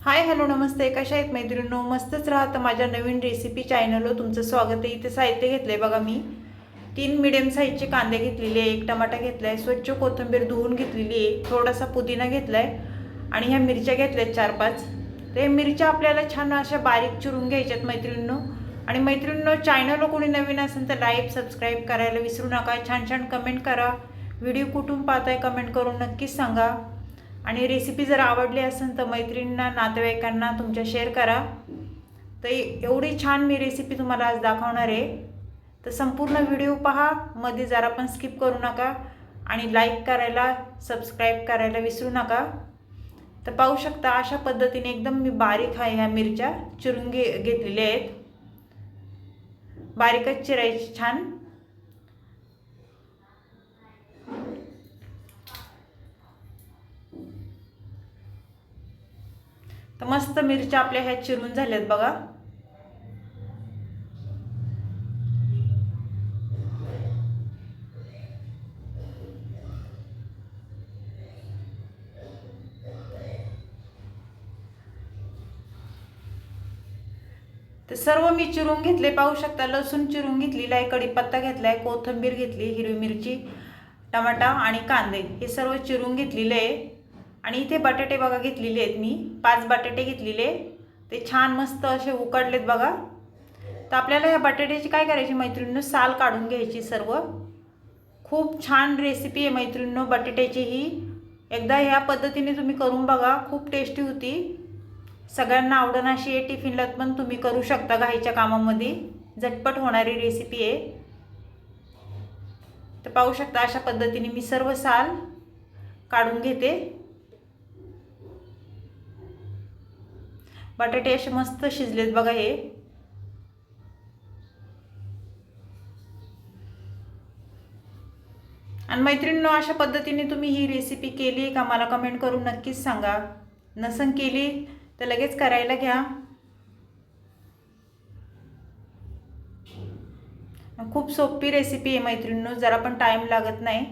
Hi hello नमस्ते. कशा आहेत मैत्रिणींनो? मस्तच राहतं. माझ्या नवीन रेसिपी चॅनलवर तुमचं स्वागत आहे. इथे साहित्य घेतलंय बघा. मी 3 मीडियम साईजचे कांदे घेतलेले, 1 टमाटा घेतलाय, स्वच्छ कोथिंबीर धुवून घेतलेली आहे, थोडासा पुदिना घेतलाय आणि ह्या मिरच्या घेतल्यात 4-5. ते मिरच्या आपल्याला छान अशा बारीक चिरून घ्यायच्यात मैत्रिणींनो. आणि मैत्रिणींनो, चॅनलला कोणी नवीन असेल तर लाईक सबस्क्राईब करायला विसरू नका. छान छान कमेंट करा. व्हिडिओ कुठून पाहताय कमेंट करून नक्कीच सांगा. आणि रेसिपी जर आवडली असेल तर मैत्रिणींना नातेवाईकांना तुमच्या शेअर करा. तर एवढी छान मी रेसिपी तुम्हाला आज दाखवणार आहे. तर संपूर्ण व्हिडिओ पहा, मध्ये जरा पण स्किप करू नका आणि लाईक करायला सबस्क्राईब करायला विसरू नका. तर पाहू शकता अशा पद्धतीने एकदम मी बारीक ह्या मिरच्या चिरून घेतलेल्या आहेत. बारीकच चिरायची छान. तर मस्त मिरच्या आपल्या ह्या चिरून झाल्यात बघा. तर सर्व मी चिरून घेतले. पाहू शकता लसूण चिरून घेतलेला आहे, कढीपत्ता घेतलाय, कोथिंबीर घेतली, हिरवी मिरची, टमाटा आणि कांदे हे सर्व चिरून घेतलेले आहे. आणि इथे बटाटे बघा घेतलेले आहेत. मी 5 बटाटे घेतलेले, ते छान मस्त असे उकडलेत बघा. तर आपल्याला ह्या बटाट्याची काय करायची मैत्रिणींनो, साल काढून घ्यायची सर्व. खूप छान रेसिपी आहे मैत्रिणींनो बटाट्याची ही. एकदा ह्या पद्धतीने तुम्ही करून बघा, खूप टेस्टी होती. सगळ्यांना आवडण अशी आहे. टिफिनला पण तुम्ही करू शकता घाईच्या कामामध्ये. झटपट होणारी रेसिपी आहे. तर पाहू शकता अशा पद्धतीने मी सर्व साल काढून घेते. बटाटे असे मस्त शिजलेत बघा हे. आणि मैत्रिणींनो, अशा पद्धतीने तुम्ही ही रेसिपी केली का मला कमेंट करून नक्कीच सांगा. नसन केली तर लगेच करायला घ्या. खूप सोपी रेसिपी आहे मैत्रिणींनो, जरा पण टाइम लागत नाही.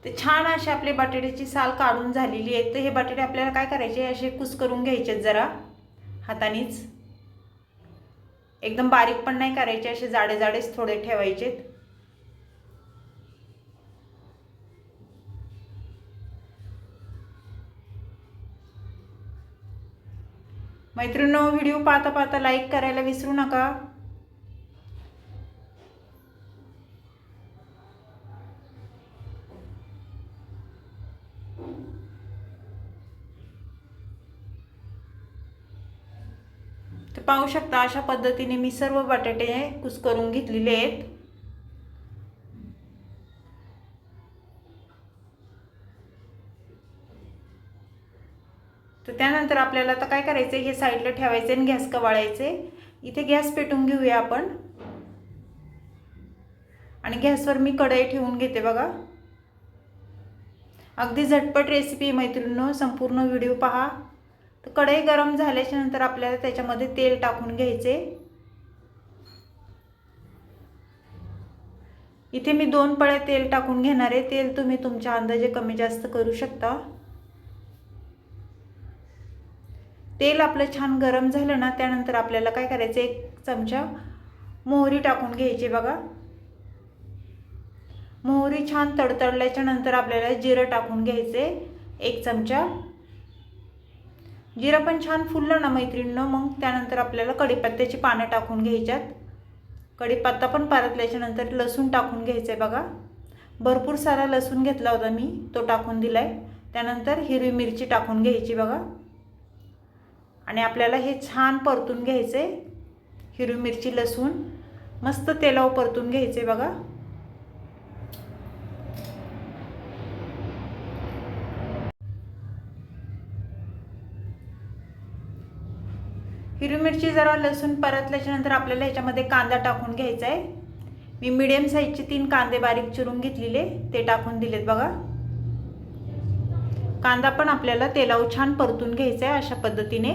ते छान असे आपले बटाट्याची साल काढून झालेली आहे. तर हे बटाटे आपल्याला काय करायचे, असे कुस्करून घ्यायचे जरा हातानेच. एकदम बारीक पण नाही करायचे, असे जाडे जाडेच थोडे ठेवायचे. मैत्रिणींनो, व्हिडिओ पाहता पाहता लाईक करायला विसरू नका. तर पाहू शकता अशा पद्धतीने मी सर्व बटाटे कुस्करून घेतलेले आहेत. तर त्यानंतर आपल्याला आता काय करायचं, हे साईडला ठेवायचे आणि गॅस कवाळायचे. इथे गॅस पेटून घेऊया आपण. आणि गॅसवर मी कढई ठेवून घेते बघा. अगदी झटपट रेसिपी मैत्रिणींनो, संपूर्ण व्हिडिओ पहा. तर कढई गरम झाल्याच्या नंतर आपल्याला त्याच्यामध्ये तेल टाकून घ्यायचे. इथे मी 2 पळ्या तेल टाकून घेणार आहे. तेल तुम्ही तुमच्या अंदाजे कमी जास्त करू शकता. तेल आपलं छान गरम झालं ना, त्यानंतर आपल्याला काय करायचं, 1 चमचा मोहरी टाकून घ्यायची बघा. मोहरी छान तडतडल्याच्या नंतर आपल्याला जिरं टाकून घ्यायचे 1 चमचा. जिरं पण छान फुललं ना मैत्रिणींनो, मग त्यानंतर आपल्याला कढीपत्त्याची पानं टाकून घ्यायच्यात. कढीपत्ता पण परतल्याच्या नंतर लसूण टाकून घ्यायचं आहे बघा. भरपूर सारा लसूण घेतला होता मी, तो टाकून दिलाय. त्यानंतर हिरवी मिरची टाकून घ्यायची बघा. आणि आपल्याला हे छान परतून घ्यायचे. हिरवी मिरची लसूण मस्त तेलावर परतून घ्यायचे बघा. हिरवी मिरची जरा लसूण परतल्याच्यानंतर आपल्याला ह्याच्यामध्ये कांदा टाकून घ्यायचा आहे। मी मीडियम साईजचे 3 कांदे बारीक चिरून घेतलेले ते टाकून दिलेत बघा। कांदा पण आपल्याला तेलावर छान परतून घ्यायचा आहे अशा पद्धतीने।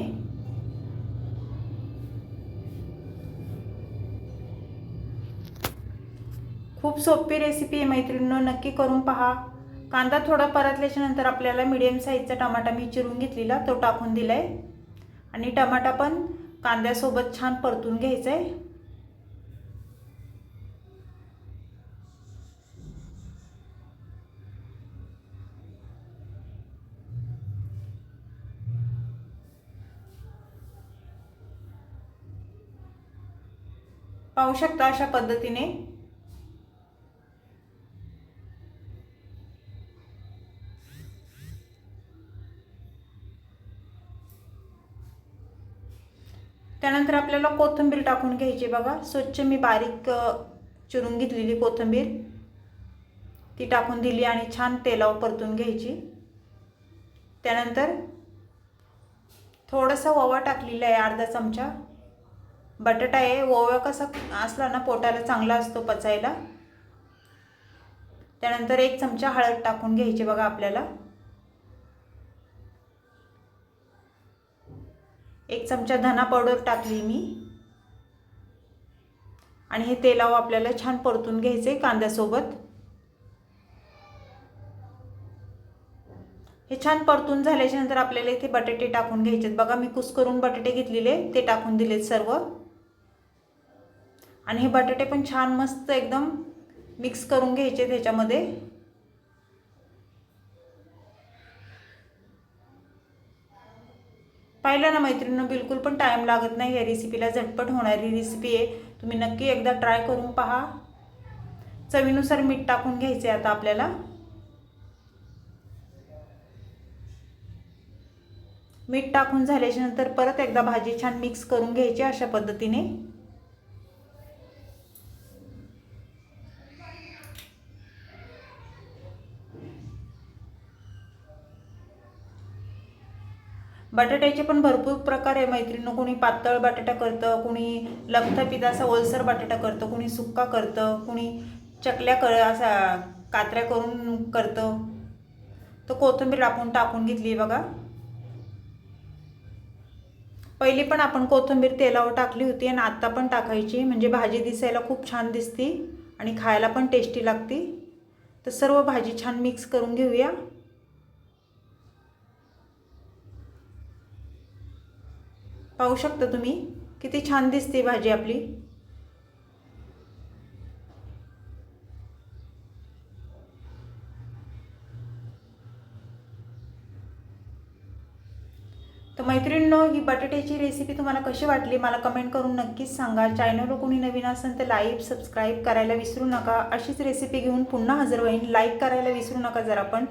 खूप सोपी रेसिपी आहे मैत्रिणींनो, नक्की करून पहा। कांदा थोडा परतल्याच्या नंतर आपल्याला मीडियम साईजचा टमाटा मी चिरून घेतलेला तो टाकून दिलाय आणि टमाटा पण कांद्यासोबत छान परतून घ्यायचा आहे। पाहू शकता अशा पद्धतीने। त्यानंतर आपल्याला कोथिंबीर टाकून घ्यायची बघा। स्वच्छ मी बारीक चिरून घेतलेली कोथिंबीर ती टाकून दिली आणि छान तेलावर परतून घ्यायची। त्यानंतर थोडासा ओवा टाकलेला आहे, अर्धा चमचा। बटाटा आहे, ओवा कसा असला ना पोटाला चांगला असतो पचायला। त्यानंतर 1 चमचा हळद टाकून घ्यायची बघा आपल्याला। 1 चमचा धना पावडर टाकली मी आणि हे तेलावर आपल्याला छान परतून घ्यायचे कांद्यासोबत। हे छान परतून झाल्याच्या नंतर आपल्याला इथे बटाटे टाकून घ्यायचे बघा। मी कुस्करून बटाटे घेतलेले ते टाकून दिलेत सर्व आणि हे बटाटे पण छान मस्त एकदम मिक्स करून घ्यायचे त्याच्यामध्ये। पाहिलं ना मैत्रिणींनो, बिलकुल पण टाइम लागत नाही या रेसिपीला, झटपट होणारी रेसिपी आहे। तुम्ही नक्की एकदा ट्राय करून पहा। चवीनुसार मीठ टाकून घ्यायचे आता आपल्याला। मीठ टाकून झाल्याच्या नंतर परत एकदा भाजी छान मिक्स करून घ्यायची अशा पद्धतीने। बटाट्याचे पण भरपूर प्रकार आहे मैत्रिणींनो। कोणी पातळ बटाटा करतं, कोणी लखथपीत असा ओलसर बटाटा करतं, कोणी सुक्का करतं, कोणी चकल्या असा कात्र्या करून करतं। तो कोथिंबीर आपण टाकून घेतली बघा। पहिली पण आपण कोथिंबीर तेलावर टाकली होती आणि आता पण टाकायची, म्हणजे भाजी दिसायला खूप छान दिसते आणि खायला पण टेस्टी लागते। तर सर्व भाजी छान मिक्स करून घेऊया। पाहू शकता तुम्ही किती छान दिसते भाजी आपली। तर मैत्रिणींनो, ही बटाट्याची रेसिपी तुम्हाला कशी वाटली मला कमेंट करून नक्कीच सांगा। चॅनलवर कोणी नवीन असेल तर लाईक सबस्क्राईब करायला विसरू नका। अशीच रेसिपी घेऊन पुन्हा हजर होईन। लाईक करायला विसरू नका जरा पण।